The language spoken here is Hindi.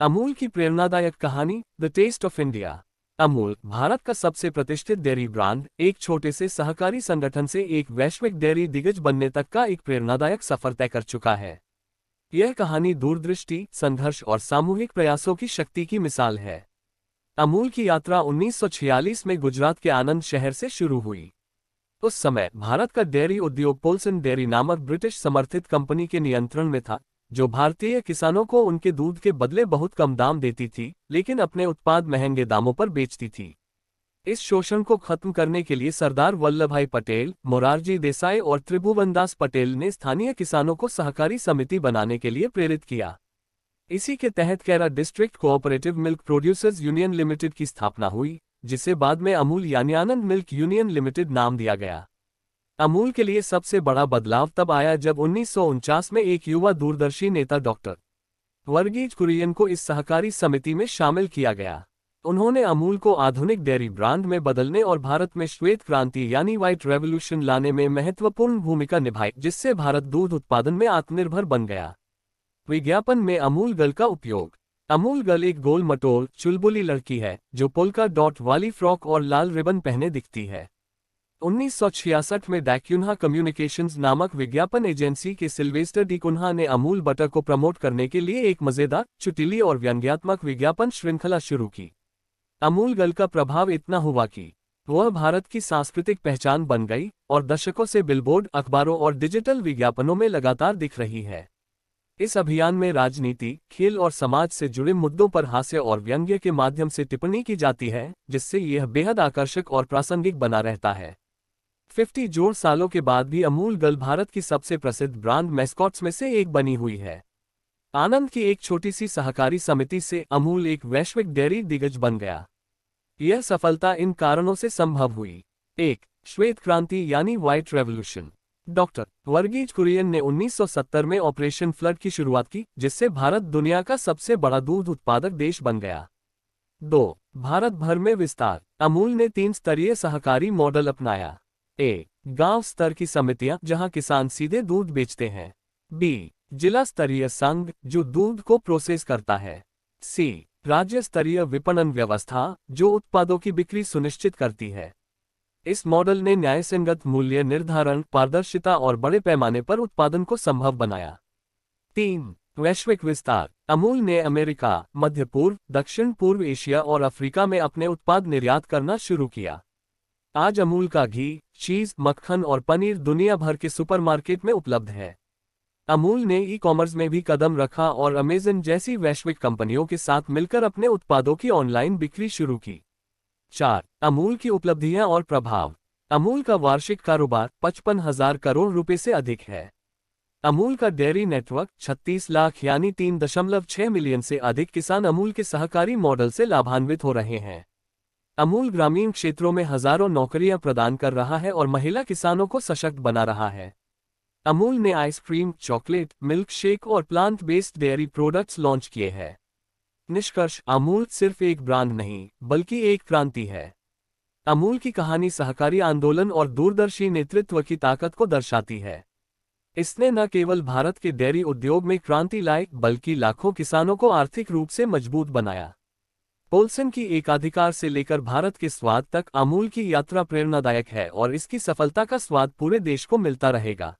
अमूल की प्रेरणादायक कहानी, the taste of India. Amul Bharat का सबसे प्रतिष्ठित डेयरी ब्रांड, एक छोटे से सहकारी संगठन से एक वैश्विक डेयरी दिग्गज बनने तक का एक प्रेरणादायक सफर तय कर चुका है। यह कहानी दूरदृष्टि, संघर्ष और सामूहिक प्रयासों की शक्ति की मिसाल है। अमूल की यात्रा 1946 में गुजरात के आनंद शहर से शुरू हुई। उस समय भारत का डेयरी उद्योग पोल्सन डेयरी नामक ब्रिटिश समर्थित कंपनी के नियंत्रण में था, जो भारतीय किसानों को उनके दूध के बदले बहुत कम दाम देती थी, लेकिन अपने उत्पाद महंगे दामों पर बेचती थी। इस शोषण को खत्म करने के लिए सरदार वल्लभभाई पटेल, मोरारजी देसाई और त्रिभुवनदास पटेल ने स्थानीय किसानों को सहकारी समिति बनाने के लिए प्रेरित किया। इसी के तहत Kaira district cooperative milk producers union limited की स्थापना हुई, जिसे बाद में अमूल यानी आनंद मिल्क यूनियन लिमिटेड नाम दिया गया। अमूल के लिए सबसे बड़ा बदलाव तब आया जब 1949 में एक युवा दूरदर्शी नेता डॉक्टर वर्गीज कुरियन को इस सहकारी समिति में शामिल किया गया। उन्होंने अमूल को आधुनिक डेयरी ब्रांड में बदलने और भारत में श्वेत क्रांति यानी व्हाइट रेवोल्यूशन लाने में महत्वपूर्ण भूमिका निभाई, जिससे भारत दूध उत्पादन में आत्मनिर्भर बन गया। विज्ञापन में अमूल गर्ल का उपयोग। अमूल गर्ल एक गोल मटोल चुलबुली लड़की है जो पोल्का डॉट वाली फ्रॉक और लाल रिबन पहने दिखती है। 1966 में डैक्युन्हा कम्युनिकेशंस नामक विज्ञापन एजेंसी के सिल्वेस्टर डी कुन्हा ने अमूल बटर को प्रमोट करने के लिए एक मजेदार, चुटीली और व्यंग्यात्मक विज्ञापन श्रृंखला शुरू की। अमूल गर्ल का प्रभाव इतना हुआ कि वह भारत की सांस्कृतिक पहचान बन गई और दशकों से बिलबोर्ड, अखबारों और डिजिटल विज्ञापनों में लगातार दिख रही है। इस अभियान में राजनीति, खेल और समाज से जुड़े मुद्दों पर हास्य और व्यंग्य के माध्यम से टिप्पणी की जाती है, जिससे यह बेहद आकर्षक और प्रासंगिक बना रहता है। 50 जोड़ सालों के बाद भी अमूल गर्ल भारत की सबसे प्रसिद्ध ब्रांड मैस्कॉट्स में से एक बनी हुई है। आनंद की एक छोटी सी सहकारी समिति से अमूल एक वैश्विक डेयरी दिग्गज बन गया। यह सफलता इन कारणों से संभव हुई। 1. श्वेत क्रांति यानी white revolution. Doctor Varghese Kurien ने 1970 में ऑपरेशन फ्लड की शुरुआत की, जिससे भारत दुनिया का सबसे बड़ा दूध उत्पादक देश बन गया। 2. भारत भर में विस्तार। अमूल ने 3 स्तरीय सहकारी मॉडल अपनाया। ए. गांव स्तर की समितियां जहां किसान सीधे दूध बेचते हैं। बी. जिला स्तरीय संघ जो दूध को प्रोसेस करता है। सी. राज्य स्तरीय विपणन व्यवस्था जो उत्पादों की बिक्री सुनिश्चित करती है। इस मॉडल ने न्यायसंगत मूल्य निर्धारण, पारदर्शिता और बड़े पैमाने पर उत्पादन को संभव बनाया। 3. वैश्विक विस्तार। अमूल ने अमेरिका, मध्य पूर्व, दक्षिण पूर्व एशिया और अफ्रीका में अपने उत्पाद निर्यात करना शुरू किया। आज अमूल का घी, चीज, मक्खन और पनीर दुनिया भर के सुपरमार्केट में उपलब्ध है। अमूल ने ई-कॉमर्स में भी कदम रखा और अमेज़न जैसी वैश्विक कंपनियों के साथ मिलकर अपने उत्पादों की ऑनलाइन बिक्री शुरू की। 4. अमूल की उपलब्धियां और प्रभाव। अमूल का वार्षिक कारोबार 55,000 करोड़ रुपए से अधिक है। अमूल का डेयरी नेटवर्क 36 लाख यानी 3.6 मिलियन से अधिक किसान अमूल के सहकारी मॉडल से लाभान्वित हो रहे हैं। अमूल ग्रामीण क्षेत्रों में हजारों नौकरियां प्रदान कर रहा है और महिला किसानों को सशक्त बना रहा है। अमूल ने आइसक्रीम, चॉकलेट, मिल्क शेक और plant based dairy products launch किए हैं। निष्कर्ष, अमूल सिर्फ एक ब्रांड नहीं, बल्कि एक क्रांति है। अमूल की कहानी सहकारी आंदोलन और दूरदर्शी नेतृत्व की ताकत को दर्शाती है। इसने न केवल भारत के डेयरी उद्योग में क्रांति लाई, बल्कि लाखों किसानों को आर्थिक रूप से मजबूत बनाया। पोल्सन की एकाधिकार से लेकर भारत के स्वाद तक अमूल की यात्रा प्रेरणादायक है और इसकी सफलता का स्वाद पूरे देश को मिलता रहेगा।